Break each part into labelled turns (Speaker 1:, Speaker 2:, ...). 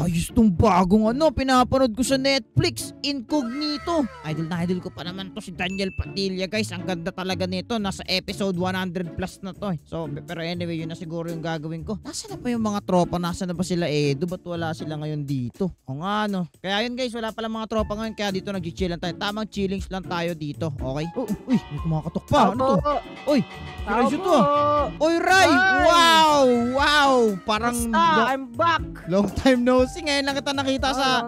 Speaker 1: ayos tong bagong pinapanood ko sa Netflix, Incognito. Idol na idol ko pa naman to si Daniel Padilla, guys. Ang ganda talaga nito. Nasa episode 100 plus na to. So, pero anyway, yun na siguro yung gagawin ko. Nasaan na pa yung mga tropa? Nasaan na ba sila Edo? Ba't wala sila ngayon dito? O nga Kaya yun guys, wala pala mga tropa ngayon. Kaya dito nag-chill lang tayo. Tamang chillings lang tayo dito. Okay? Uy, may kumakatok pa. Ano to? Uy, Ray to. Uy, Ray! Wow! Parang
Speaker 2: I'm back!
Speaker 1: Long time no see. Ngayon lang kita nakita sa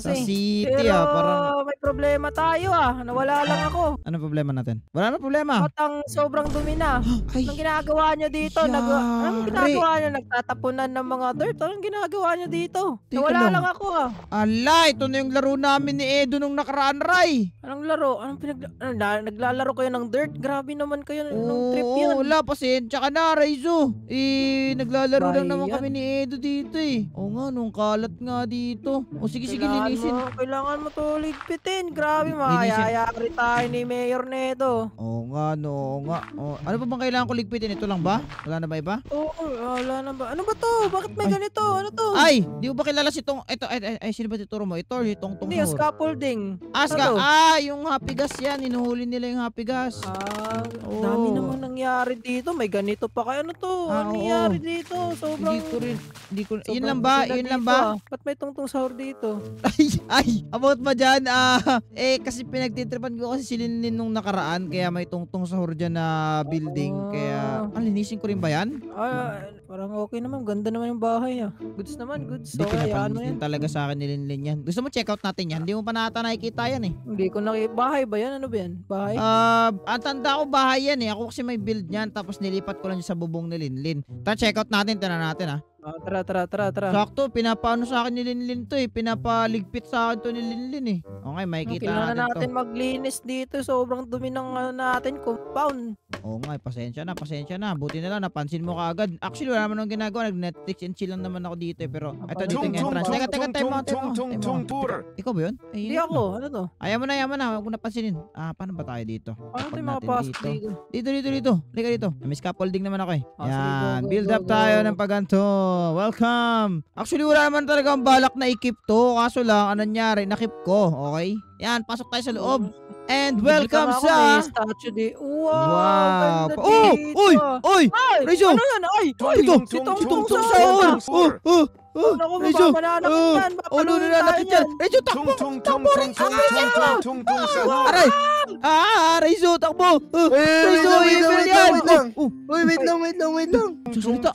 Speaker 1: city.
Speaker 2: Pero
Speaker 1: parang
Speaker 2: may problema tayo Nawala lang ako.
Speaker 1: ano problema natin? Wala na problema.
Speaker 2: Patang sobrang dumi na. Anong ginagawa nyo dito? Anong ginagawa nyo? Nagtatapunan ng mga dirt? Anong ginagawa nyo dito? Nawala lang ako
Speaker 1: Ala, ito na yung laro namin ni Edo nung nakaraan, Ray.
Speaker 2: Anong laro? Naglalaro kayo ng dirt? Grabe naman kayo nung trip yan.
Speaker 1: Wala, pasensya ka na, Raizo. Naglalaro lang naman kami ni Edo dito Oo nga, nung kalat nga dito. Sige, linisin.
Speaker 2: Kailangan mo to ligpitin. Grabe, makayayari tayo ni Mayor Neto.
Speaker 1: Oo nga. Ano pa bang kailangan ko ligpitin? Ito lang ba? Wala na ba iba?
Speaker 2: Oo, wala na ba? Ano ba to? Bakit may ganito? Ano to?
Speaker 1: Ay, di mo ba kilala si Tong? Ito, sino ba tituro mo? Ito, si Tong
Speaker 2: Hindi, scaffolding.
Speaker 1: Yung happy gas yan. Inuhuli nila yung happy gas.
Speaker 2: Dami naman nangyari dito. May ganito pa kayo. Ano to? Ano nangyari dito? Sobrang...
Speaker 1: Hindi ko yun lang ba?
Speaker 2: Ba't may tungtong sahur dito?
Speaker 1: About ba dyan? Kasi pinagtitripan ko kasi si Linlin nung nakaraan. Kaya may tungtong sahur dyan na building. Kaya, linisin ko rin ba yan?
Speaker 2: Parang okay naman. Ganda naman yung bahay Goods naman, goods.
Speaker 1: Hindi, pinapalinis talaga sa akin ni Linlin yan. Gusto mo check out natin yan? Hindi mo pa nata nakikita yan
Speaker 2: Hindi ko bahay ba yan? Ano ba yan? Bahay?
Speaker 1: Ang tanda ko bahay yan Ako kasi may build yan. Tapos nilipat ko lang sa bubong ni Linlin. Check out natin. Tara natin
Speaker 2: Tara.
Speaker 1: Sakto, pinapaano sa akin ni Linlin to Pinapaligpit sa akin to ni Linlin Okay, makikita
Speaker 2: natin to.
Speaker 1: natin
Speaker 2: maglinis dito. Sobrang dumi ng natin compound.
Speaker 1: Oo nga, pasensya na. Buti na lang, napansin mo kaagad. Actually, wala naman akong ginagawa. Nag-Netflix and chill lang naman ako dito pero ito dito yung entrance. Teka, time mo. Ikaw ba yun?
Speaker 2: Hindi ako. Ano to?
Speaker 1: Ayaw mo na. Huwag mo napansinin. Paano ba tayo dito?
Speaker 2: Paano tayo makapasok dito?
Speaker 1: Dito. Lika dito. May scaffolding naman ako Yan, build up tayo ng paganto. Welcome! Actually, wala naman talaga ang balak na i-keep to. Kaso lang, nangyari, na-keep ko. Okay? Yan, pasok tayo sa loob. And welcome sa... Wow! Uy! Rizzo!
Speaker 2: Ano yan?
Speaker 1: Ito! Itong sahur!
Speaker 2: Naku, mapapananakit yan.
Speaker 1: Nananakit yan. Rizzo, takbo! Aray! Rizzo, takbo! Rizzo, evil yan!
Speaker 3: Wait lang.
Speaker 1: Nagsasalita.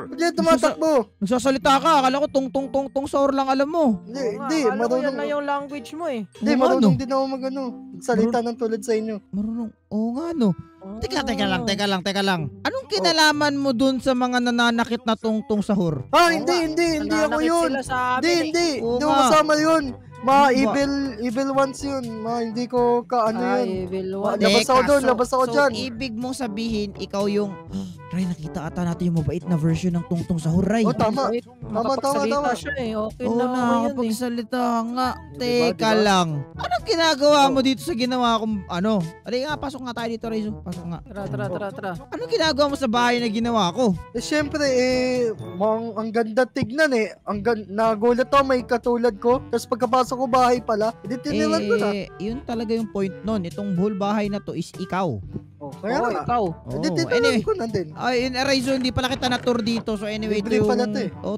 Speaker 3: Hindi, tumatakbo.
Speaker 1: Nagsasalita ka. Akala ko tong sahur lang alam mo.
Speaker 3: Hindi,
Speaker 2: marunong. Yan na yung language mo
Speaker 3: Hindi, marunong din ako salita ng tulad sa inyo.
Speaker 1: Marunong. Oo nga Teka lang. Anong kinalaman mo dun sa mga nananakit na tungtong sahur?
Speaker 3: Hindi ako yun. Hindi ako kasama yun. Evil ones yun. Hindi ko yun.
Speaker 2: Evil ones.
Speaker 3: Labas ako dyan.
Speaker 1: So, ibig mong sabihin, ikaw yung... Ray, nakita ata natin yung mabait na version ng tungtong sahur, Ray.
Speaker 3: Tama.
Speaker 2: Makapagsalita siya Okay na
Speaker 1: nakapagsalita nga. Teka lang. Anong ginagawa mo dito sa ginawa kong Halika nga, pasok nga tayo dito, Ray. Pasok nga.
Speaker 2: Tara.
Speaker 1: Anong ginagawa mo sa bahay na ginawa ko?
Speaker 3: Siyempre, ang ganda tignan nagulat ako, may katulad ko. Tapos pagkapasok ko bahay pala, tinilan ko na.
Speaker 1: Yun talaga yung point nun. Itong whole bahay na to is ikaw.
Speaker 3: Kaya
Speaker 2: ikaw.
Speaker 3: Tinilan ko na din.
Speaker 1: Raizo, hindi pala kita na-tour dito. So anyway, ito yung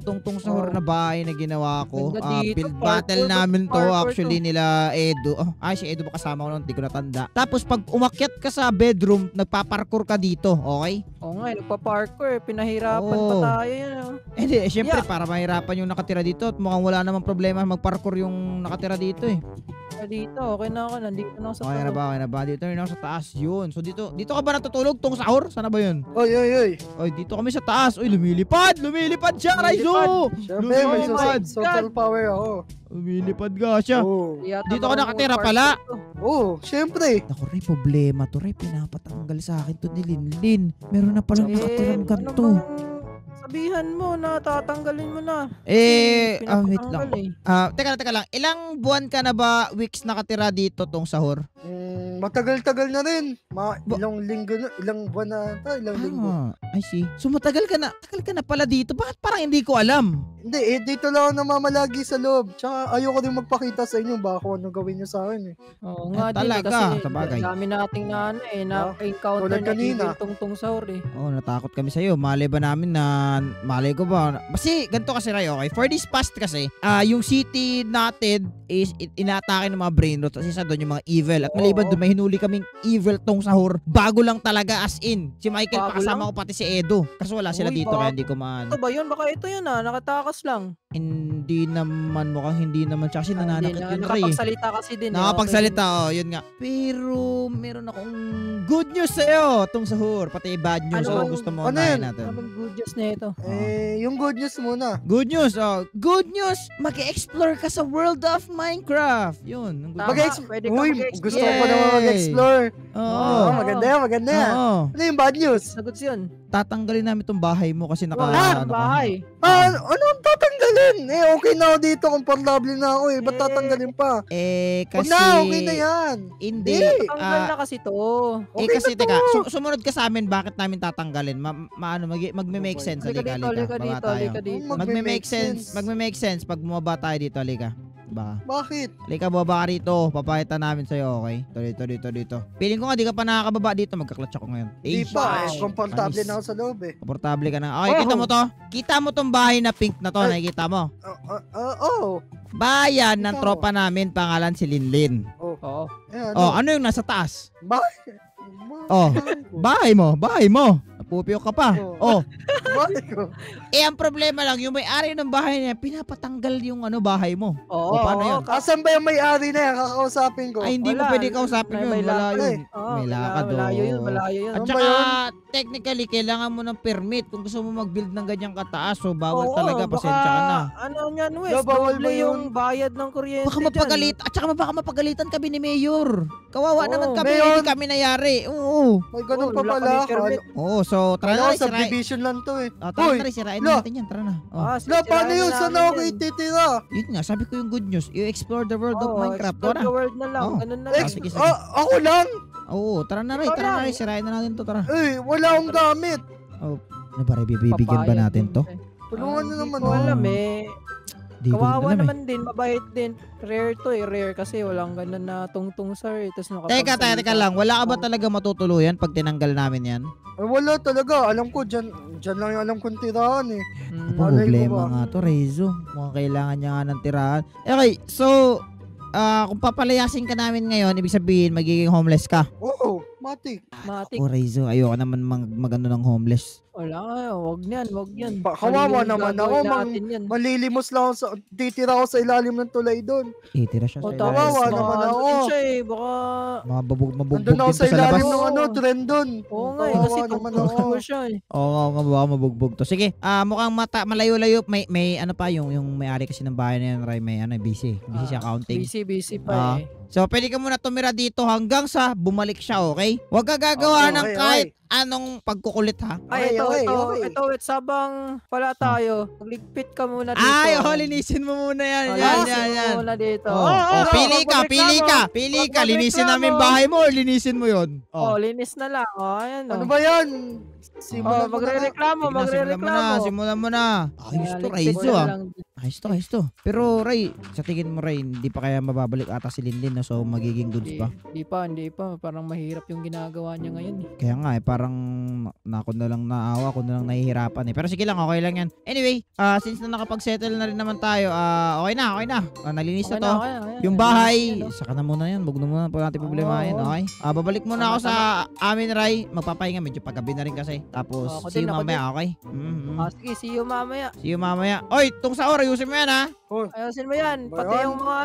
Speaker 1: tungtong sahur na bahay na ginawa ko. Build battle namin to actually nila Edo. Si Edo ba kasama ko noon? Hindi ko natanda. Tapos pag umakyat ka sa bedroom, nagpaparkour ka dito. Okay?
Speaker 2: Oo nga, nagpa-parkour. Pinahirapan pa tayo yan.
Speaker 1: Hindi, syempre para mahirapan yung nakatira dito. At mukhang wala namang problema mag-parkour yung nakatira dito
Speaker 2: Dito, okay na ako. Nandito na ako sa
Speaker 1: Okay na ba? Dito rin ako sa taas yun. So dito ka ba natutulog tong sahur? Sana ba yun?
Speaker 3: Oy.
Speaker 1: Dito kami sa taas. Lumilipad siya, Raizo!
Speaker 3: Siyempre, may social power ako.
Speaker 1: Lumilipad nga siya. Dito ka nakatira pala.
Speaker 3: Siyempre.
Speaker 1: Naku, Ray, problema to, Ray. Pinapatanggal sa akin to ni Linlin. Meron na palang nakatirang ganito.
Speaker 2: Sabihan mo na, tatanggalin mo na.
Speaker 1: Wait lang. Teka lang. Ilang buwan ka na ba, weeks nakatira dito tong sahur?
Speaker 3: Matagal-tagal na rin. Ilang linggo na, ilang buwan na ata, ilang linggo.
Speaker 1: I see. So matagal ka na pala dito. Bakit parang hindi ko alam?
Speaker 3: Hindi, dito lang ako namamalagi sa loob. Tsaka ayoko din magpakita sa inyo baka kung ano gawin nyo sa akin eh.
Speaker 2: Oo nga din
Speaker 1: talaga,
Speaker 2: kasi
Speaker 1: sabagay.
Speaker 2: dami nating na-encounter
Speaker 3: tulad
Speaker 2: na
Speaker 3: kanina.
Speaker 2: evil tungtong sahur eh.
Speaker 1: Oo, natakot kami sa'yo. Malay ba namin malay ko ba? Kasi, ganito kasi Ray, okay? For this past kasi, yung city natin is inaatake ng mga brain rot. Kasi sa doon yung mga evil. At maliban doon, may hinuli kaming evil tong sahur. Bago lang talaga as in. Si Michael
Speaker 2: Bago
Speaker 1: pakasama ko pati si Edo. Kasi wala sila
Speaker 2: Uy,
Speaker 1: dito kaya hindi ko maano.
Speaker 2: Ito ba yun? Baka ito yun nakatakas lang.
Speaker 1: Hindi naman, mukhang hindi naman. Tsaka kasi nananakit yun Ray.
Speaker 2: Nakapagsalita kasi din.
Speaker 1: Nakapagsalita, yun nga. Pero, meron akong good news sa'yo tong sahur. Pati bad news
Speaker 2: Ano?
Speaker 1: kung gusto mo
Speaker 3: Ano
Speaker 1: unahin
Speaker 3: yun?
Speaker 1: natin.
Speaker 2: Ano bang good news na ito?
Speaker 3: Yung good news muna.
Speaker 1: Good news, Good news! Mag-explore ka sa world of Minecraft. Yun. Ang good
Speaker 2: Tama.
Speaker 1: news.
Speaker 2: Pwede ka
Speaker 3: Uy,
Speaker 2: mag-explore.
Speaker 3: gusto ko pa naman mag-explore.
Speaker 1: Oo.
Speaker 3: Maganda yan, maganda yan.
Speaker 1: Oo.
Speaker 3: Ano yung bad news?
Speaker 2: Sagot yun.
Speaker 1: Tatanggalin namin tong bahay mo kasi naka...
Speaker 2: Wala,
Speaker 1: ano ka.
Speaker 2: bahay.
Speaker 3: Ano ang tatanggalin? Okay na ako dito, komportable na ako eh. Ba't tatanggalin pa?
Speaker 1: Kasi...
Speaker 3: Wag na, okay na yan.
Speaker 1: Hindi.
Speaker 2: Tanggal na kasi to.
Speaker 3: Okay
Speaker 1: kasi
Speaker 3: na to.
Speaker 1: teka, sumunod ka sa amin, bakit namin tatanggalin? Magme-make sense.
Speaker 2: Halika
Speaker 1: Halika.
Speaker 2: dito,
Speaker 1: Baba tayo.
Speaker 2: halika dito.
Speaker 1: Magme-make sense. Magme-make sense pag bumaba tayo dito, halika. Baka.
Speaker 3: Bakit?
Speaker 1: Halika, baba ka rito. Papakita namin sa'yo, okay? Dito. Piling ko nga, di ka pa nakakababa dito. Magka-clutch ako ngayon.
Speaker 3: Di pa
Speaker 1: Shh.
Speaker 3: komportable
Speaker 1: Panis.
Speaker 3: na ako sa loob eh.
Speaker 1: Komportable ka na. Okay, kita mo to? Kita mo tong bahay na pink na to. Nakikita mo?
Speaker 3: Oo.
Speaker 1: Bayan ng
Speaker 3: Ikaw.
Speaker 1: tropa namin, pangalan si Linlin.
Speaker 2: Oo.
Speaker 3: Ayan,
Speaker 1: Oh, ano yung nasa taas?
Speaker 3: Bakit?
Speaker 1: Oh. Bahay mo. Napupiyo ka pa. Oh.
Speaker 3: Bakit ko?
Speaker 1: Ang problema lang, yung may-ari ng bahay niya, pinapatanggal yung bahay mo.
Speaker 2: Oo.
Speaker 1: paano yun?
Speaker 3: Asan ba yung may-ari na yan? Kakausapin ko.
Speaker 1: Ay, hindi mo
Speaker 2: Wala.
Speaker 1: pwede kausapin yun.
Speaker 2: May
Speaker 1: Wala
Speaker 2: lakad
Speaker 1: yun.
Speaker 2: Oo,
Speaker 1: May lakad,
Speaker 2: malayo yun,
Speaker 1: oh.
Speaker 2: malayo yun.
Speaker 1: At
Speaker 3: Ano
Speaker 1: saka,
Speaker 3: ba
Speaker 1: technically, kailangan mo ng permit kung gusto mo mag-build ng ganyang kataas. So, bawal
Speaker 2: Oo,
Speaker 1: talaga.
Speaker 2: baka,
Speaker 1: Pasensya ka na.
Speaker 2: Ano yan, Wes?
Speaker 3: Bawal
Speaker 2: Doble
Speaker 3: ba yun?
Speaker 2: yung bayad ng kuryente
Speaker 1: Baka mapapalit. At saka baka mapagalitan kami ni Mayor. Kawawa
Speaker 2: Oo,
Speaker 1: naman kami.
Speaker 3: Mayor.
Speaker 1: Hindi kami nayari. Oo.
Speaker 3: May ganun
Speaker 2: Oo,
Speaker 3: pa
Speaker 2: wala
Speaker 3: pala.
Speaker 2: kami permit.
Speaker 1: Oo, so, tara na.
Speaker 3: Kala ko
Speaker 1: Sirain.
Speaker 3: subdivision lang to eh.
Speaker 1: Tara
Speaker 3: Uy,
Speaker 1: na. Sirain
Speaker 3: la.
Speaker 1: natin yan. Tara na. Oh.
Speaker 3: Paano yun? Saan ako ititira?
Speaker 1: Yun nga, sabi ko yung good news. You explore the world of Minecraft.
Speaker 2: Explore
Speaker 1: Tara.
Speaker 2: the world na lang.
Speaker 1: Oo.
Speaker 2: Ganun na
Speaker 1: Ah,
Speaker 2: lang.
Speaker 1: sige.
Speaker 3: Ako lang?
Speaker 1: Oo, tara na rin.
Speaker 2: Ikaw
Speaker 1: Tara na
Speaker 2: lang.
Speaker 1: rin. Sirain na natin to. Tara.
Speaker 3: Wala akong gamit.
Speaker 1: Ano ba, bibigyan ba
Speaker 2: Papayag
Speaker 1: natin
Speaker 2: din
Speaker 1: to?
Speaker 2: eh.
Speaker 3: Tulungan nyo naman
Speaker 2: Hindi ko
Speaker 3: ako.
Speaker 2: alam eh.
Speaker 1: Di ko
Speaker 2: Kawawa
Speaker 1: alam eh.
Speaker 2: naman din, mabait din. Rare to eh, rare kasi walang ganun na tungtung sir. Tapos
Speaker 1: Teka lang. Wala ka ba talaga matutuluyan pag tinanggal namin yan?
Speaker 3: Wala talaga. Alam ko, dyan lang yung alam kong tirahan eh.
Speaker 1: Ano
Speaker 3: Malay ko
Speaker 1: problema
Speaker 3: ba?
Speaker 1: nga to, Rezo. Mukhang kailangan niya nga ng tirahan. Okay, so, kung papalayasin ka namin ngayon, ibig sabihin, magiging homeless ka.
Speaker 3: Oo, matik.
Speaker 2: Matik.
Speaker 1: O, Rezo, ayoko naman mag-ano ng homeless.
Speaker 2: Wala nga, wag yan.
Speaker 3: Kawawa naman ako,
Speaker 2: Yan.
Speaker 3: Malilimos lang ako titira ako sa ilalim ng tulay doon.
Speaker 1: Tira siya sa
Speaker 2: O,
Speaker 1: ilalim.
Speaker 3: Kawawa
Speaker 2: tapos
Speaker 3: naman
Speaker 2: baka
Speaker 3: ako.
Speaker 2: ano din siya eh, baka...
Speaker 1: Mabugbog
Speaker 3: Nandun ako
Speaker 1: din
Speaker 3: sa
Speaker 1: to sa labas.
Speaker 3: ilalim ng
Speaker 2: Oo.
Speaker 3: trend doon.
Speaker 2: Oo nga eh,
Speaker 3: Kawawa
Speaker 2: kasi
Speaker 3: naman
Speaker 2: tungtung
Speaker 3: ako.
Speaker 2: siya eh.
Speaker 1: Oo nga, baka mabugbog to. Sige, mukhang malayo-layo. May ano pa, yung may-ari kasi ng bahay na yan, Ray, may busy. Busy siya accounting.
Speaker 2: Busy pa eh.
Speaker 1: So, pwede ka muna tumira dito hanggang sa bumalik siya, okay? Huwag ka gagawa
Speaker 3: Okay,
Speaker 1: ng
Speaker 3: okay,
Speaker 1: kahit anong pagkukulit, ha?
Speaker 2: Ay,
Speaker 3: Okay,
Speaker 2: ito,
Speaker 3: okay.
Speaker 2: wait, sabang pala tayo, magligpit ka muna dito.
Speaker 1: Ay, linisin mo muna yan.
Speaker 2: Oh,
Speaker 1: Yan.
Speaker 2: linisin mo muna dito.
Speaker 1: Pili ka.
Speaker 2: Wag
Speaker 1: Linisin
Speaker 2: magreklamo.
Speaker 1: namin bahay mo or linisin mo yun?
Speaker 2: Oh, linis na lang. Oh, ayan
Speaker 3: Ano
Speaker 2: oh.
Speaker 3: ba yan?
Speaker 2: Oh,
Speaker 3: Simulan mo na.
Speaker 2: magre-reklamo,
Speaker 1: Simulan mo na. Ayos to, Raizo, ah. Ayos to. Pero, Ray, sa tingin mo, Ray, hindi pa kaya mababalik ata si Linlin, no? So, magiging goods pa.
Speaker 2: Hindi pa. Parang mahirap yung ginagawa niya ngayon eh.
Speaker 1: Kaya nga, parang ako na lang naawa, ako na lang nahihirapan eh. Pero sige lang, okay lang yan. Anyway, since na nakapag-settle na rin naman tayo, okay na. Nalinis na to.
Speaker 2: Okay.
Speaker 1: Yung bahay, saka na muna yan. Huwag na muna po natin problemahin,
Speaker 2: Oo.
Speaker 1: okay? Babalik muna ako sa amin, Ray. Magpapahinga, medyo paggabi na rin kasi. Tapos,
Speaker 2: Ako
Speaker 1: see you
Speaker 2: din, ako
Speaker 1: mamaya, okay?
Speaker 2: Sige, see you mamaya.
Speaker 1: See you mamaya. Oy, tong sa oras, ayusin mo yan, ha?
Speaker 2: Ayusin mo yan.
Speaker 3: Ba
Speaker 2: Pati
Speaker 3: yan?
Speaker 2: yung mga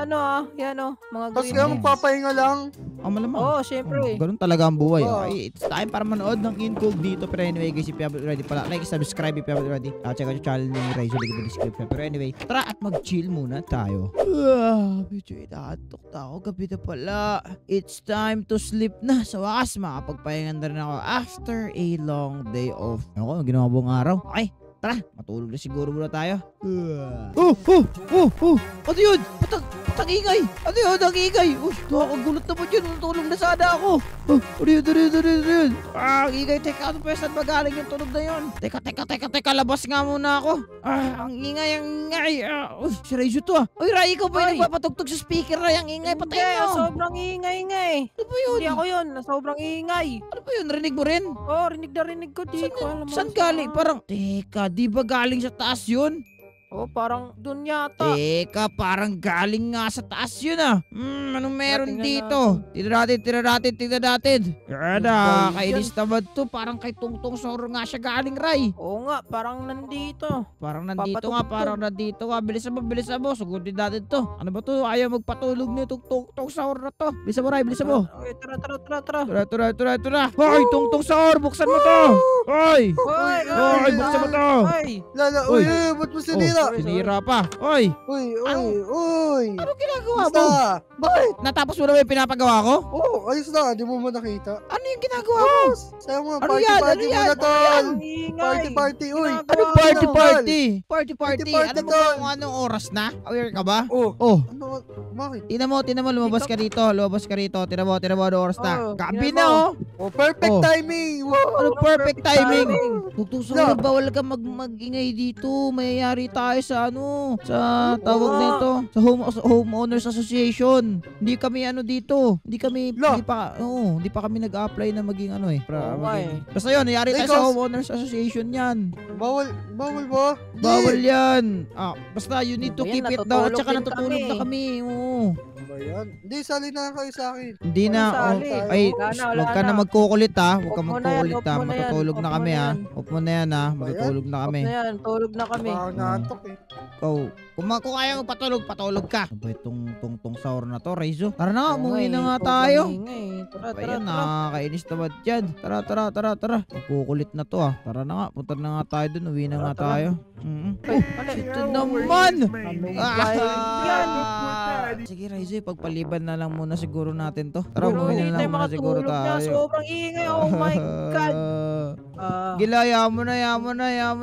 Speaker 2: yan mga
Speaker 3: Tapos
Speaker 2: green.
Speaker 3: kaya magpapahinga lang.
Speaker 1: Malamang.
Speaker 2: Oo, syempre.
Speaker 1: Ganun talaga ang buhay.
Speaker 3: Oo.
Speaker 1: Okay, it's time para manood ng Incognito. Pero anyway, guys, if you haven't already pala, like, subscribe if you haven't already. Check out yung channel ni Ray, link in the description. Pero anyway, tara at mag-chill muna tayo. Medyo inaantok na ako. Gabi na pala. It's time to sleep na. Sa wakas, makapagpahingan na rin ako after a long day off. Ano ko, ginawa buong araw? Okay, tara, matulog na siguro muna tayo. Ano yun? Patang ingay! Ano yun? Ang ingay! Nakakagulat naman yun. Tulong na sana ako. Ano yun? Ang ingay. Teka, ano pa saan magaling yung tunog na yun? Teka. Labas nga muna ako. Ang ingay. Si Raizo to ah. Uy, Rai, ikaw ba yung
Speaker 2: Ay.
Speaker 1: nagpapatugtog sa speaker, Rai? Ang ingay, patay
Speaker 2: Hindi,
Speaker 1: mo.
Speaker 2: sobrang ingay nga eh.
Speaker 1: Ano ba yun?
Speaker 2: Hindi ako yun, sobrang ingay.
Speaker 1: Ano ba yun? Rinig mo rin?
Speaker 2: Oh, rinig na rinig ko, di ko alam.
Speaker 1: Saan galing? Parang, teka, di ba galing sa taas yun?
Speaker 2: Oh, parang dun yata.
Speaker 1: Teka, parang galing nga sa taas yun ah. Anong meron
Speaker 2: Tingnan
Speaker 1: dito? Tingnan natin. Yan
Speaker 2: Ano ba
Speaker 1: kainis naman to. Parang kay Tungtong Soro nga siya galing, Ray.
Speaker 2: Oo nga, parang nandito.
Speaker 1: Parang nandito
Speaker 2: Papatugtog.
Speaker 1: nga. Bilisan mo. Sugudin natin to. Ano ba to? Ayaw magpatulog nito Tungtong Soro na to. Bilisan mo, Ray. Bilisan mo.
Speaker 2: Okay, tara.
Speaker 1: Tara. Hoy, Tungtong Soro, buksan mo to. Hoy!
Speaker 2: Hoy,
Speaker 1: Hoy, buksan mo to.
Speaker 2: Hoy.
Speaker 3: Lala,
Speaker 1: Uy.
Speaker 3: ba't mo sinira?
Speaker 1: Sinira pa. Hoy!
Speaker 3: Uy.
Speaker 1: Ano ginagawa mo?
Speaker 3: Basta. Bakit?
Speaker 1: Natapos mo na ba yung pinapagawa ko?
Speaker 3: Ayos na. Di mo nakita.
Speaker 1: Ano yung ginagawa mo?
Speaker 3: Sayo mo,
Speaker 1: Ano
Speaker 3: party
Speaker 1: yan?
Speaker 3: muna, tol.
Speaker 2: Ang ingay.
Speaker 3: Party, uy.
Speaker 1: Ano party? Party.
Speaker 3: Party,
Speaker 1: Alam mo
Speaker 3: tol.
Speaker 1: ba kung anong oras na? Aware ka ba?
Speaker 3: Oh.
Speaker 1: Oh,
Speaker 3: Ano? Bakit?
Speaker 1: tingnan mo, lumabas ka rito. Tingnan mo, anong oras na.
Speaker 2: Oh,
Speaker 1: Gabi
Speaker 2: tingnan
Speaker 1: na
Speaker 2: mo.
Speaker 1: oh.
Speaker 3: Perfect
Speaker 1: Oh.
Speaker 3: timing. Wow.
Speaker 1: Ano perfect timing? Tugtog
Speaker 3: Yeah.
Speaker 1: sa bawal ka mag-ingay dito. Mayayari tayo sa sa tawag
Speaker 2: Oo.
Speaker 1: nito, sa homeowners association. Hindi kami dito. Hindi pa kami nag-apply na maging
Speaker 2: Oo nga eh.
Speaker 1: Basta yun, nayari tayo sa
Speaker 3: Because-
Speaker 1: homeowners association yan.
Speaker 3: Bawal ba?
Speaker 1: Bawal yan. Basta you need to
Speaker 2: Ba yan,
Speaker 1: keep it down. At
Speaker 2: natutulog
Speaker 1: saka
Speaker 2: din
Speaker 1: natutulog
Speaker 2: kami.
Speaker 1: na kami. Oo.
Speaker 3: Ano ba yan? Hindi, sali na kayo sa akin.
Speaker 1: Hindi na.
Speaker 2: Wala sali.
Speaker 1: Ay,
Speaker 2: Wala
Speaker 1: huwag ka
Speaker 2: na.
Speaker 1: na magkukulit ha. Huwag ka
Speaker 2: Off mo na yan,
Speaker 1: magkukulit
Speaker 2: off
Speaker 1: ha.
Speaker 2: mo na yan,
Speaker 1: Matutulog
Speaker 2: off
Speaker 1: na
Speaker 2: mo
Speaker 1: kami
Speaker 2: na
Speaker 1: ha.
Speaker 2: yan.
Speaker 1: Off mo na yan ha. Matutulog na kami.
Speaker 2: Off na yan, tulog na kami.
Speaker 3: Nangantok eh.
Speaker 1: Ikaw, kung kaya mo patulog ka. Ano ba itong tungtong sahur na to, Raizo? Tara na,
Speaker 2: Oo
Speaker 1: umuwi
Speaker 2: nga
Speaker 1: na
Speaker 2: eh,
Speaker 1: nga
Speaker 2: sobrang
Speaker 1: tayo.
Speaker 2: ingay eh. Tara.
Speaker 1: Ayan, nakakainis naman dyan. Tara. Magkukulit na to ah. Tara na nga, punta na nga tayo dun. Uwi na nga
Speaker 2: Tara.
Speaker 1: tayo.
Speaker 2: Ay, mali.
Speaker 1: Ito naman!
Speaker 2: Ano ba yan?
Speaker 1: Sige, Raizo, pagpaliban na lang muna siguro natin to. Tara,
Speaker 2: Pero
Speaker 1: umuwi
Speaker 2: hindi
Speaker 1: na
Speaker 2: tayo
Speaker 1: lang muna siguro
Speaker 2: makatulog na.
Speaker 1: tayo.
Speaker 2: Sobrang ingay. Oh my God.
Speaker 1: Gila, yaman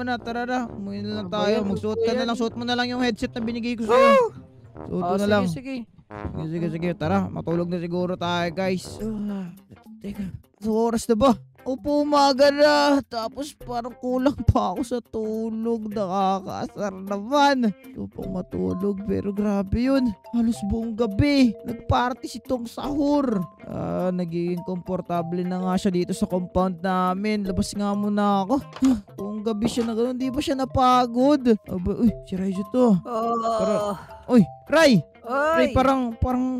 Speaker 1: na. Tara na, umuwi na lang
Speaker 2: Ano ba
Speaker 1: tayo.
Speaker 2: yan?
Speaker 1: Magsuot
Speaker 2: Ano
Speaker 1: ka
Speaker 2: ba
Speaker 1: na
Speaker 2: yan?
Speaker 1: lang. Suot mo na lang yung headset na binigay ko sa'yo. Suot mo na lang.
Speaker 2: Sige.
Speaker 1: Sige. Tara, matulog na siguro tayo, guys. Teka, sa oras na ba? Opo, umaga na. Tapos parang kulang pa ako sa tulog. Nakakaasar naman. Gusto pang matulog pero grabe yun. Halos buong gabi. Nagparty si Tong Sahur. Nagiging komportable na nga siya dito sa compound namin. Labas nga muna ako. Buong gabi siya na gano'n. Di ba siya napagod? Uy, si Raizo to.
Speaker 2: Oh.
Speaker 1: Uy, Ray!
Speaker 2: Ay.
Speaker 1: Ray, parang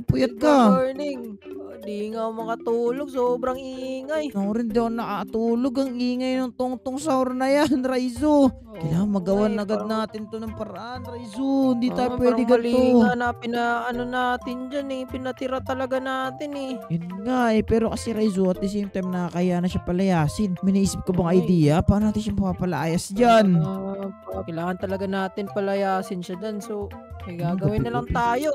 Speaker 1: puyat
Speaker 2: Good
Speaker 1: ka.
Speaker 2: morning. Di nga ako makatulog. Sobrang ingay.
Speaker 1: Ako rin daw nakatulog. Ang ingay ng tungtong sahur na yan, Raizo. Kailangan magawan agad natin to ng paraan, Raizo. Hindi tayo pwede
Speaker 2: Parang mali
Speaker 1: ganito.
Speaker 2: nga na pinaano natin dyan eh. Pinatira talaga natin eh.
Speaker 1: Yun nga pero kasi Raizo at the same time nakakaya na siya palayasin. May naisip ka bang
Speaker 2: Ay.
Speaker 1: idea? Paano natin siya mapapalayas dyan?
Speaker 2: Kailangan talaga natin palayasin siya dyan. So, may gagawin na lang tayo.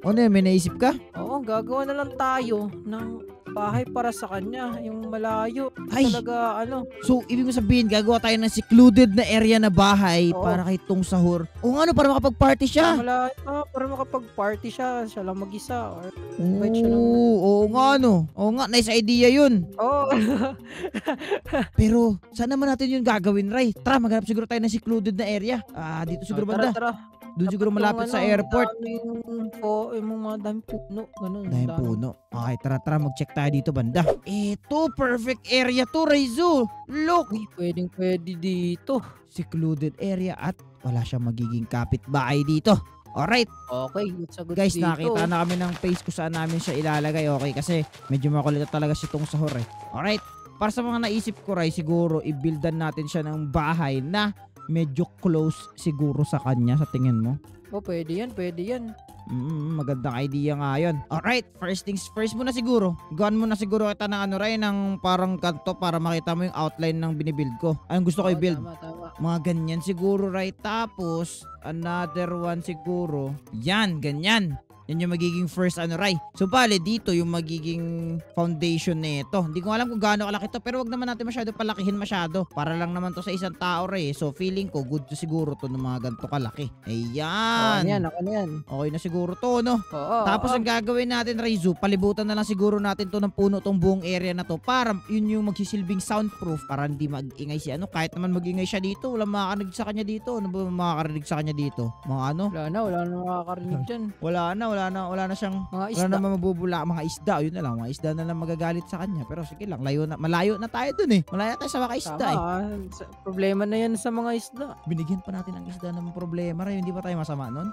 Speaker 1: Ano yun, may naisip ka?
Speaker 2: Oo, gagawa na lang tayo ng bahay para sa kanya. Yung malayo.
Speaker 1: Ay.
Speaker 2: Talaga
Speaker 1: So, ibig mo sabihin, gagawa tayo ng secluded na area na bahay
Speaker 2: Oo.
Speaker 1: para kay Tong Sahur. O ano, para makapag-party siya.
Speaker 2: malayo. Para makapag-party siya. Siya lang mag-isa. Or, invite siya lang.
Speaker 1: Oo nga no. Oo nga, nice idea yun.
Speaker 2: oh.
Speaker 1: Pero, saan naman natin yun gagawin, Ray? Tara, maghanap siguro tayo ng secluded na area. Dito siguro banda.
Speaker 2: Tara.
Speaker 1: Doon siguro malapit sa airport.
Speaker 2: Yung mga daming puno. Ganun.
Speaker 1: Dahil puno. Okay, tara, mag-check tayo dito banda. Ito, perfect area to, Raizo. Look!
Speaker 2: Uy, pwede dito.
Speaker 1: Secluded area at wala siyang magiging kapitbahay dito. Alright,
Speaker 2: Okay, let's go
Speaker 1: guys,
Speaker 2: dito.
Speaker 1: nakita na kami ng place kung saan namin siya ilalagay. Okay, kasi medyo makulit talaga si Tong Sahur eh. Alright, para sa mga naisip ko, Ray, siguro i-buildan natin siya ng bahay na medyo close siguro sa kanya, sa tingin mo.
Speaker 2: Oh, pwede yan.
Speaker 1: Magandang idea nga yun. Alright, first things first muna siguro. Gawin mo na siguro kita ng Ray, ng parang kanto para makita mo yung outline ng binibuild ko. Anong gusto ko
Speaker 2: Oo,
Speaker 1: i-build?
Speaker 2: Tama.
Speaker 1: Mga ganyan siguro, Ray. Tapos, another one siguro. Yan, ganyan. Yan yung magiging first Ray. So bale, dito yung magiging foundation nito. Hindi ko alam kung gaano kalaki to, pero wag naman natin masyado palakihin masyado. Para lang naman to sa isang tao, Ray. So feeling ko, good to siguro to ng mga ganito kalaki. Ayan.
Speaker 2: Ako na yan.
Speaker 1: Okay na siguro to, no?
Speaker 2: Oo.
Speaker 1: Tapos ang gagawin natin, Raizu, palibutan na lang siguro natin to ng puno tong buong area na to para yun yung magsisilbing soundproof para hindi mag-ingay si kahit naman mag-ingay siya dito, wala makakarinig sa kanya dito. Ano ba makakarinig sa kanya dito? Mga
Speaker 2: Wala na makakarinig dyan.
Speaker 1: Wala na siyang
Speaker 2: Mga
Speaker 1: wala
Speaker 2: isda.
Speaker 1: na mabubula, mga isda, yun na lang, mga isda na lang magagalit sa kanya. Pero sige lang, malayo na tayo dun Malayo tayo sa mga isda
Speaker 2: Problema na yan sa mga isda.
Speaker 1: Binigyan pa natin ng isda ng problema, Ray, hindi ba tayo masama nun?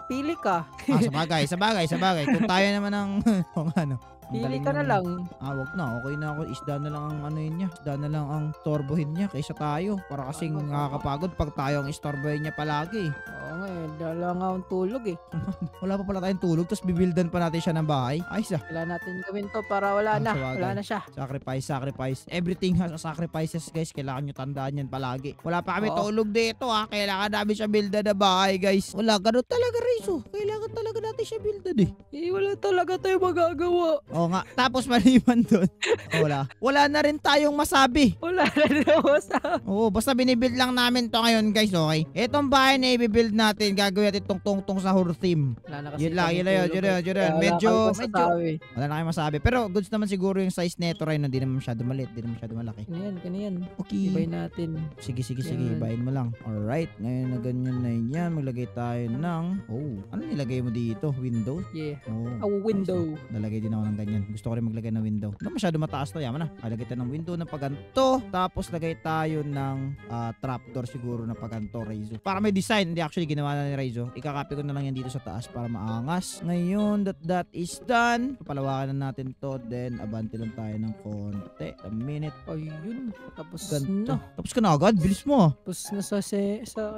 Speaker 2: Pili ka.
Speaker 1: Sa bagay. Kung tayo naman ng kung ano. Ang
Speaker 2: Pili
Speaker 1: galing
Speaker 2: ka na
Speaker 1: naman.
Speaker 2: lang.
Speaker 1: Wag na. Okay na ako. Isda na lang ang niya. Isda na lang ang torbohin niya kaysa tayo. Para kasing nakakapagod pag tayo ang istorbohin niya palagi.
Speaker 2: Oo nga dala nga akong tulog
Speaker 1: Wala pa pala tayong tulog tapos bibildan pa natin siya ng bahay. Ayos
Speaker 2: Kailangan natin gawin to para wala na.
Speaker 1: sabagay.
Speaker 2: Wala na siya.
Speaker 1: Sacrifice. Everything has a sacrifices, guys. Kailangan nyo tandaan yan palagi. Wala pa kami
Speaker 2: Oo.
Speaker 1: tulog dito, Kailangan namin siya buildan na bahay, guys. Wala, ganun talaga, Rizzo. Kailangan talaga natin siya buildan
Speaker 2: Wala talaga tayo magagawa.
Speaker 1: Oo nga. Tapos maliban doon. Wala na rin tayong masabi.
Speaker 2: Wala na naman sa...
Speaker 1: Oo, basta binibuild lang namin to ngayon, guys, okay? Etong bahay na i-build natin, gagawin natin itong tungtong sahur theme.
Speaker 2: Wala na kasi
Speaker 1: Yun lang. Medyo, wala na kayo masabi. Pero goods naman siguro yung size neto, Ray, hindi naman masyado maliit, hindi naman masyado malaki.
Speaker 2: Ganyan.
Speaker 1: Okay.
Speaker 2: Ibay natin.
Speaker 1: Sige,
Speaker 2: Yan.
Speaker 1: ibahin mo lang. Alright, ngayon na ganyan na yan, maglagay tayo ng, ano nilagay mo dito? Window?
Speaker 2: Yeah.
Speaker 1: Oh.
Speaker 2: A window.
Speaker 1: Nalagay din ako ng ganyan. Gusto ko rin maglagay ng window. Hindi masyado mataas to. Yaman na. Lagay tayo ng window na paganto. Tapos lagay tayo ng trapdoor siguro na paganto, Raizo. Para may design. Hindi, actually ginawa na ni Raizo. Ikakopy ko na lang yan dito sa taas para maangas. Ngayon, that is done. Papalawakan na natin to. Then, abante lang tayo ng konti. A minute.
Speaker 2: Ayun. Tapos
Speaker 1: Ganto.
Speaker 2: na.
Speaker 1: Tapos ka na agad. Bilis mo.
Speaker 2: Tapos na sa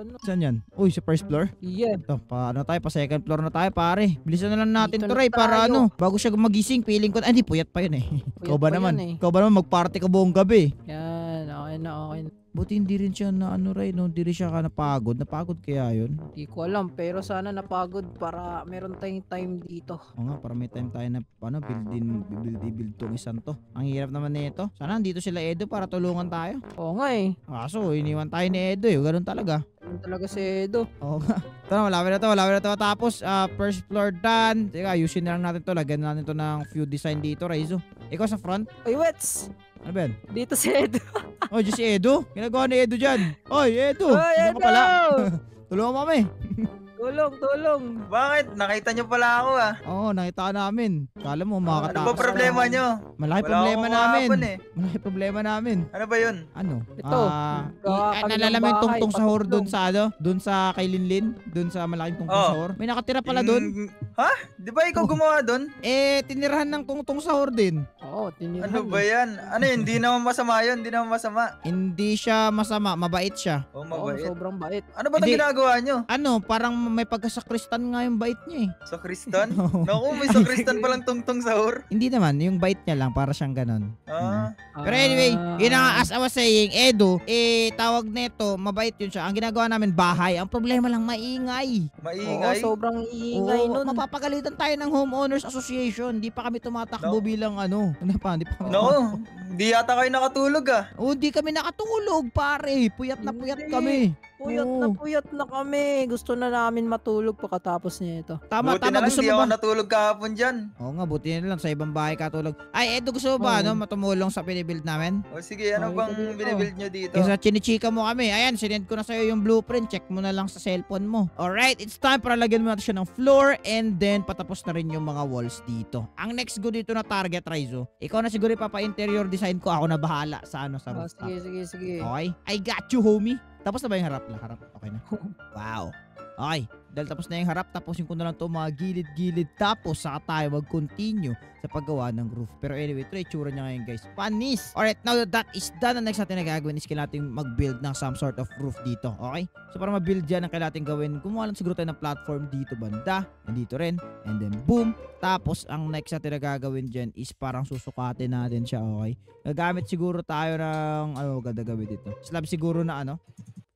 Speaker 2: ano.
Speaker 1: Saan yan? Uy, sa first floor?
Speaker 2: Yeah.
Speaker 1: Ito, pa second floor na tayo, pare. Bilisan na lang natin
Speaker 2: Dito
Speaker 1: to,
Speaker 2: na
Speaker 1: Ray, para
Speaker 2: tayo.
Speaker 1: bago siya magising, feeling ko, hindi, puyat pa yun Ikaw ba
Speaker 2: pa
Speaker 1: naman?
Speaker 2: yan
Speaker 1: Ikaw ba naman, magparty ka buong gabi.
Speaker 2: Yan. Okay na.
Speaker 1: Buti hindi rin siya na Ray, no? Hindi rin siya napagod. Napagod kaya yun?
Speaker 2: Di ko alam. Pero sana napagod para meron tayong time dito.
Speaker 1: Oo nga, para may time tayo na, build tong isang to. Ang hirap naman nito. Sana nandito sila Edo para tulungan tayo.
Speaker 2: Oo nga
Speaker 1: Kaso, iniwan tayo ni Edo Ganun talaga.
Speaker 2: Ganun talaga si Edo.
Speaker 1: Oo nga. Ito na, malapit na to. Tapos, first floor done. Teka, ayusin na lang natin to. Lagyan na natin to ng few design dito, Raizo. Ikaw sa front?
Speaker 2: Oy, Wets!
Speaker 1: Ano ba yan?
Speaker 2: Dito si Edo.
Speaker 1: Oh, dyan si Edo? Ginagawa ni Edo dyan. Oy, Edo!
Speaker 2: Oy,
Speaker 1: Ano ka pala?
Speaker 2: Edo!
Speaker 1: Tulungan mo kami.
Speaker 2: Tulong.
Speaker 4: Bakit? Nakita nyo pala ako
Speaker 1: Oo, nakita ka namin. Kala mo,
Speaker 4: Ano
Speaker 1: makakatakas.
Speaker 4: ba problema nyo?
Speaker 1: Malaki
Speaker 4: Wala
Speaker 1: problema
Speaker 4: akong
Speaker 1: namin.
Speaker 4: kahapon
Speaker 1: Malaki problema namin.
Speaker 4: Ano ba yun?
Speaker 1: Ano?
Speaker 2: Ito, kami
Speaker 1: Nalala
Speaker 2: ng
Speaker 1: mo yung
Speaker 2: bahay,
Speaker 1: tungtong sahur
Speaker 2: patulong.
Speaker 1: doon sa doon sa kay Linlin? Doon sa malaking tungtong
Speaker 4: Oh.
Speaker 1: sahur? May nakatira pala doon.
Speaker 4: Ha? Di ba ikaw
Speaker 1: Oh.
Speaker 4: gumawa doon?
Speaker 1: Tinirahan ng tungtong sahur din.
Speaker 2: Oo, tinirahan.
Speaker 4: Ano ba yan? Ano yun? Hindi naman masama yun. Hindi naman masama.
Speaker 1: Hindi siya masama, mabait siya.
Speaker 4: Oh,
Speaker 2: Oo,
Speaker 4: mabait.
Speaker 2: sobrang bait.
Speaker 4: Ano ba itong
Speaker 1: Hindi.
Speaker 4: ginagawa nyo?
Speaker 1: Parang may pagkasakristan nga yung bait niya
Speaker 4: Sa Kristan? Naku, may sa Kristan palang tungtong sahur.
Speaker 1: Hindi naman, yung bait niya lang, para siyang ganon.
Speaker 4: Ah,
Speaker 1: Pero anyway, yun na nga, as I was saying, Edo, tawag neto, mabait yun siya. Ang ginagawa namin, bahay. Ang problema lang, maingay.
Speaker 4: maingay.
Speaker 2: Oo, sobrang iingay nun.
Speaker 1: Mapapagalitan tayo ng Homeowners Association. Di pa kami tumatakbo
Speaker 4: No.
Speaker 1: bilang Hindi pa kami.
Speaker 4: Naku, di yata kayo nakatulog
Speaker 1: Di kami nakatulog, pare. Puyat na puyat
Speaker 2: Hindi.
Speaker 1: kami.
Speaker 2: Puyat na kami. Gusto na namin matulog pagkatapos nito.
Speaker 1: Tama,
Speaker 4: Buti na lang,
Speaker 1: gusto
Speaker 4: di
Speaker 1: mo
Speaker 4: ako
Speaker 1: ba?
Speaker 4: natulog kahapon dyan.
Speaker 1: Oo nga, buti na lang sa ibang bahay katulog. Ay, Edo, gusto mo ba,
Speaker 2: Oo.
Speaker 1: matumulong sa pinibuild namin?
Speaker 4: O sige, ano
Speaker 2: Okay,
Speaker 4: bang
Speaker 2: dito.
Speaker 4: binibuild nyo dito?
Speaker 1: Kasi chinichika mo kami. Ayan, sinend ko na sa'yo yung blueprint. Check mo na lang sa cellphone mo. Alright, it's time para lagyan mo natin siya ng floor and then patapos na rin yung mga walls dito. Ang next go dito na target, Raizo. Ikaw na siguro papa-interior design ko. Ako na bahala sa sa rooftop.
Speaker 2: Sige.
Speaker 1: Okay? I got you, homie. Tapos na ba yung harap? Harap. Okay na. Wow. Okay. Dahil tapos na yung harap, tapusin ko na lang to mga gilid-gilid. Tapos saka tayo mag-continue sa paggawa ng roof. Pero anyway, ito yung tsura niya ngayon, guys. Panis! Alright, now that that is done, ang next natin na gagawin is kailangan natin mag-build ng some sort of roof dito. Okay? So para ma-build yan, ang kailangan natin gawin, gumawa lang siguro tayo ng platform dito banda. And dito rin. And then boom. Tapos ang next natin na gagawin dyan is parang susukatin natin siya, okay? Gagamit siguro tayo ng, ano maganda gawin dito? Slab siguro na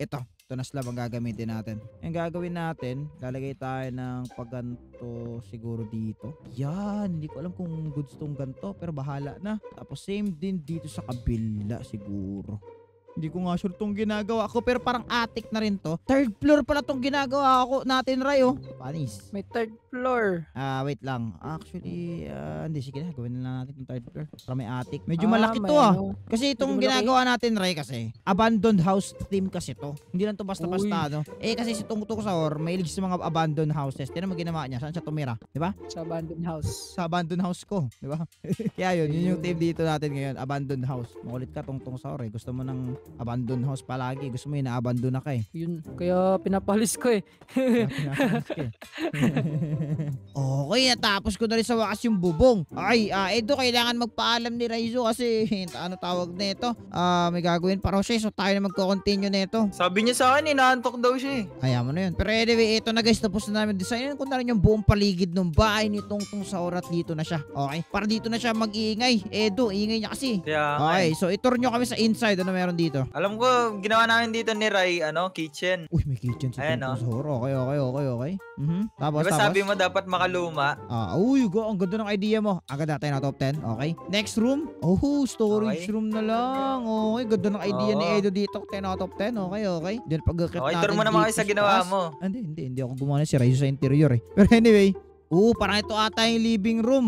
Speaker 1: ito Ito na slab ang gagamitin natin. Yung gagawin natin, lalagay tayo ng pagganto siguro dito. Yan, hindi ko alam kung goods tong ganto, pero bahala na. Tapos same din dito sa kabila siguro. Hindi ko nga sure tong ginagawa ko, pero parang attic na rin to. Third floor pala tong ginagawa ko natin, Ray, oh. Panis.
Speaker 2: May third floor.
Speaker 1: Wait lang. Actually, hindi, sige na. Gawin na lang natin itong third floor. Para may attic. Medyo malaki to, ah. Kasi itong
Speaker 2: Medyo malaki.
Speaker 1: ginagawa natin, Ray, kasi abandoned house theme kasi to. Hindi lang to basta-basta, no? Eh, kasi si Tungtung Sahur, mahilig sa mga abandoned houses. Tinan mo ginawa niya. Saan siya tumira? Di ba?
Speaker 2: Sa abandoned house.
Speaker 1: Sa abandoned house ko. Di ba? Kaya yun yung theme dito natin ngayon. Abandoned house. Makulit ka, Tungtung Sahur, eh. Gusto mo ng abandoned house palagi. Gusto mo yun na-abandon na ka, eh.
Speaker 2: Yun. Kaya pinapalis ko eh.
Speaker 1: Okay, natapos ko na rin sa wakas yung bubong. Okay, Edo, kailangan magpaalam ni Raizo kasi ano tawag nito? May gagawin para siya, so tayo na magko-continue nito.
Speaker 4: Sabi niya sa akin, inaantok daw siya eh.
Speaker 1: Ayaw mo na yun. Pero anyway, ito na guys, tapos na namin designin ko na rin yung buong paligid ng bahay ni Tungtung Sahur at dito na siya. Okay, para dito na siya mag-iingay. Edo, ingay niya kasi.
Speaker 4: Kaya nga
Speaker 1: Okay,
Speaker 4: eh.
Speaker 1: so itur nyo kami sa inside. Ano meron dito?
Speaker 4: Alam ko, ginawa namin dito ni Rai, kitchen.
Speaker 1: Uy, may kitchen si
Speaker 4: Ayan,
Speaker 1: Tungtung Sahur. Okay. Tapos,
Speaker 4: Diba
Speaker 1: tapos?
Speaker 4: sabi mo dapat makaluma?
Speaker 1: Uy, ang ganda ng idea mo. Agad natin out of 10. Okay. Next room. Oh, storage
Speaker 4: Okay.
Speaker 1: room na lang. Okay, ganda ng idea ni
Speaker 4: Oo.
Speaker 1: Edo dito. 10 out of 10. Okay. Then pagkakit
Speaker 4: Okay,
Speaker 1: natin
Speaker 4: tour mo naman kayo
Speaker 1: dito
Speaker 4: sa ginawa
Speaker 1: taas.
Speaker 4: mo.
Speaker 1: Hindi ako gumawa si Raizo sa interior, eh. Pero anyway, parang ito ata yung living room.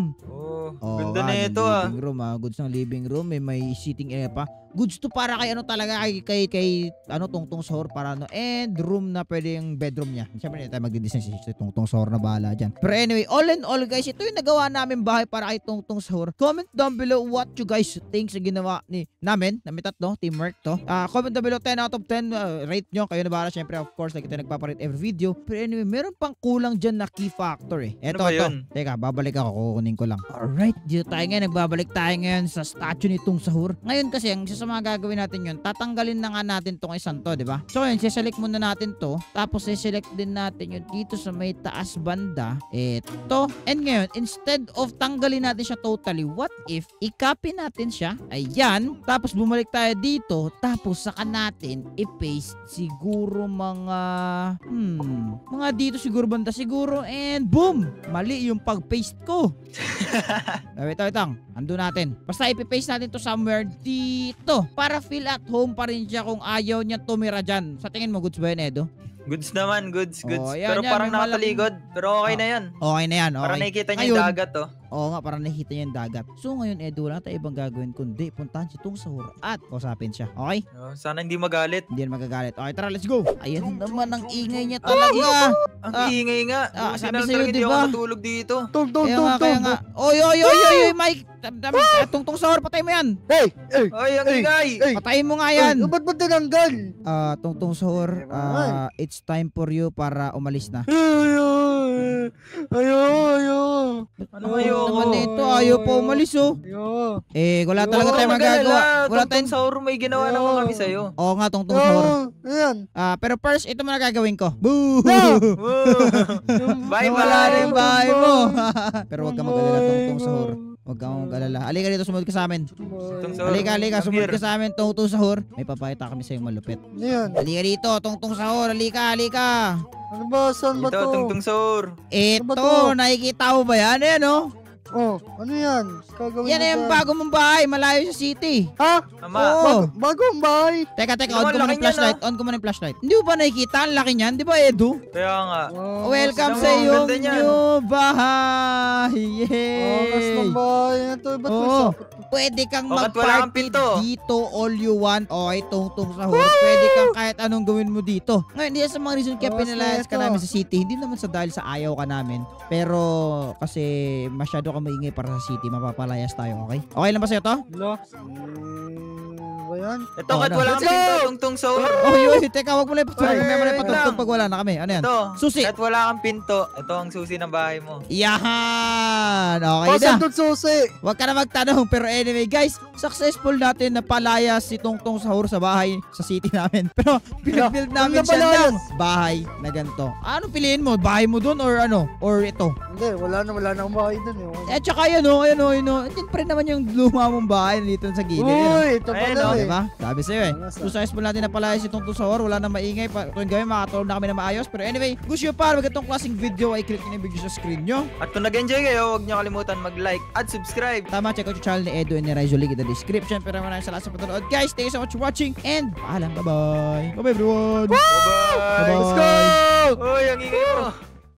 Speaker 1: Ganda na ito
Speaker 4: yung
Speaker 1: living room, Goods ng living room. May seating area pa. Goods to para kay talaga kay Tungtung Sahur para and room na pwede yung bedroom niya. Siyempre hindi tayo magdi-design si Tungtung Sahur na bahala dyan. Pero anyway, all in all guys, ito yung nagawa namin bahay para kay Tungtung Sahur. Comment down below what you guys think sa ginawa namin. Namin tatlo, teamwork to. Comment down below 10 out of 10. Rate nyo, kayo na bahala. Siyempre of course, like ito nagpaparate every video. Pero anyway, meron pang kulang dyan na key factor eh. Ito. Teka, babalik ako. Kukunin ko lang. Alright, dito tayo ngayon. Nagbabalik tayo ngayon sa statue ni Tung Sahur. Ngayon kasi, ang isa sa mga gagawin natin yun, tatanggalin na nga natin tong isang to, di ba? So ngayon, siselect muna natin to. Tapos, siselect din natin yun dito sa may taas banda. Ito. And ngayon, instead of tanggalin natin siya totally, what if i-copy natin siya? Ayan. Tapos, bumalik tayo dito. Tapos, saka natin i-paste siguro mga dito siguro banda siguro. And boom! Mali yung pag-paste ko. Wait lang. Ando natin. Basta ipipaste natin to somewhere dito. Para feel at home pa rin siya kung ayaw niya tumira dyan. Sa tingin mo, goods ba yun, Edo?
Speaker 4: Goods naman, goods.
Speaker 1: Yan,
Speaker 4: Pero
Speaker 1: yan,
Speaker 4: parang
Speaker 1: may malaking-
Speaker 4: nakataligod. Pero okay na yan.
Speaker 1: Okay na yan, okay.
Speaker 4: Para nakikita niya
Speaker 1: Ngayon,
Speaker 4: yung dagat, oh.
Speaker 1: Oo nga, para nakikita niya yung dagat. So ngayon, Edo, wala tayo ibang gagawin kundi puntahan si Tung Sahur at kausapin siya. Okay?
Speaker 4: Sana hindi magalit.
Speaker 1: Hindi yan magagalit. Okay, tara, let's go. Ayan naman ang ingay niya talaga.
Speaker 4: Ang ingay nga.
Speaker 1: sabi
Speaker 4: Buti na
Speaker 1: sa'yo,
Speaker 4: lang hindi
Speaker 1: diba?
Speaker 4: ako matulog dito.
Speaker 1: Kaya nga. Oy, Mike. Tung Sahur, patay mo yan.
Speaker 3: Hey!
Speaker 4: Ay, ang ingay.
Speaker 1: Patayin mo nga yan.
Speaker 3: Ba't ba tinanggal?
Speaker 1: Tung Sahur, it's time for you para umalis na.
Speaker 3: Ayaw.
Speaker 4: Ano ayoko?
Speaker 1: Naman ito, ayaw pa umalis, oh. Wala talaga tayong magagawa. Wala tayong...
Speaker 4: Sahur, may ginawa naman kami sa'yo.
Speaker 1: Oo nga, Tung Sahur.
Speaker 3: Ayan.
Speaker 1: Pero first, ito muna gagawin ko. Boo!
Speaker 4: Bye,
Speaker 1: Wala rin
Speaker 4: bye.
Speaker 1: bahay mo. Pero huwag ka mag-alala, Tung Sahur. Huwag kang mag-alala. Halika dito, sumunod ka sa amin. Halika, sumunod ka sa amin, Tung Sahur. May papakita kami sa'yo malupit.
Speaker 3: Ayan.
Speaker 1: Halika dito, Tung Sahur. Halika.
Speaker 3: Ano ba? Saan ba
Speaker 4: Ito,
Speaker 3: to?
Speaker 4: Tungtung Sahur.
Speaker 1: Ito,
Speaker 3: Ano ba to?
Speaker 1: nakikita mo ba yan? Ayan, oh.
Speaker 3: Oh, ano yan? Gagawin
Speaker 1: Yan
Speaker 3: mo
Speaker 1: yung
Speaker 3: ba?
Speaker 1: bago mong bahay, malayo sa city.
Speaker 3: Ha?
Speaker 4: Ama.
Speaker 1: Oo.
Speaker 3: Bagong bahay.
Speaker 1: Teka,
Speaker 4: Ano,
Speaker 1: on ko muna
Speaker 4: laki
Speaker 1: yung flashlight. On ko muna yung flashlight. Hindi mo ba nakikita? Ang laki niyan, di ba, Edu?
Speaker 4: Kaya nga.
Speaker 1: Welcome
Speaker 4: ang
Speaker 1: sa iyong
Speaker 4: ganda niyan.
Speaker 1: new bahay.
Speaker 3: Angas ng
Speaker 1: Yay!
Speaker 3: bahay na to. Ba't may
Speaker 1: Oo.
Speaker 3: sakit?
Speaker 1: Pwede kang
Speaker 4: Bakit wala kang
Speaker 1: mag-party
Speaker 4: pinto?
Speaker 1: dito all you want. Okay, Tung Sahur. Pwede kang kahit anong gawin mo dito. Ngayon, hindi yan sa mga reason kaya
Speaker 3: Angas
Speaker 1: pinalayas ka
Speaker 3: na ito.
Speaker 1: namin sa city. Hindi naman sa dahil sa ayaw ka namin. Pero kasi masyado ka maingay para sa city. Mapapalayas tayo, okay? Okay lang ba sa'yo to?
Speaker 3: Lo? Ba yan?
Speaker 4: Ito,
Speaker 1: Oh,
Speaker 4: kahit
Speaker 1: ano?
Speaker 4: wala
Speaker 3: Let's
Speaker 4: kang pinto,
Speaker 3: go!
Speaker 4: Tungtung Sahur.
Speaker 1: Teka, wag mo lang ipatulog.
Speaker 3: Ay,
Speaker 1: Kami mo lang
Speaker 4: wait
Speaker 1: ipatulog
Speaker 4: lang.
Speaker 1: pag wala na kami. Ano yan?
Speaker 4: Ito,
Speaker 1: Susi.
Speaker 4: kahit wala kang pinto, ito ang susi ng bahay mo.
Speaker 1: Yahan! Okay na.
Speaker 3: Pasan doon susi.
Speaker 1: Huwag ka na magtanong. Pero anyway, guys, successful natin na palayas si Tungtung Sahur sa bahay sa city namin. Pero pinabuild namin
Speaker 3: Ano
Speaker 1: siya
Speaker 3: napalayas?
Speaker 1: ng bahay na ganito. Ano piliin mo? Bahay mo dun or ano? Or ito?
Speaker 3: Hindi, wala na akong bahay doon.
Speaker 1: At saka yan o. Andyan pa rin naman yung luma mong bahay dito sa gilid. Yan,
Speaker 3: Uy, ito
Speaker 4: Ayan,
Speaker 3: pala
Speaker 4: oh.
Speaker 3: eh.
Speaker 1: Diba? Diba? Sabi sa'yo eh.
Speaker 3: Angas,
Speaker 1: Successful natin na pala si Tung Tung Sahur. Wala nang maingay. Tuwing gawin, makatulog na kami na maayos. Pero anyway, gusto nyo para magandang klaseng video ay click nyo yung video sa screen nyo.
Speaker 4: At kung nag-enjoy kayo, huwag nyo kalimutan mag-like at subscribe.
Speaker 1: Tama, check out yung channel ni Edo and ni Rizzo, link in the description. Pero maraming salamat sa panonood. Guys, thank you so much for watching and paalam. Bye-bye. Bye-bye everyone.
Speaker 4: Bye-bye!
Speaker 1: Bye-bye.
Speaker 3: Let's go!
Speaker 4: Uy, ang ingay mo.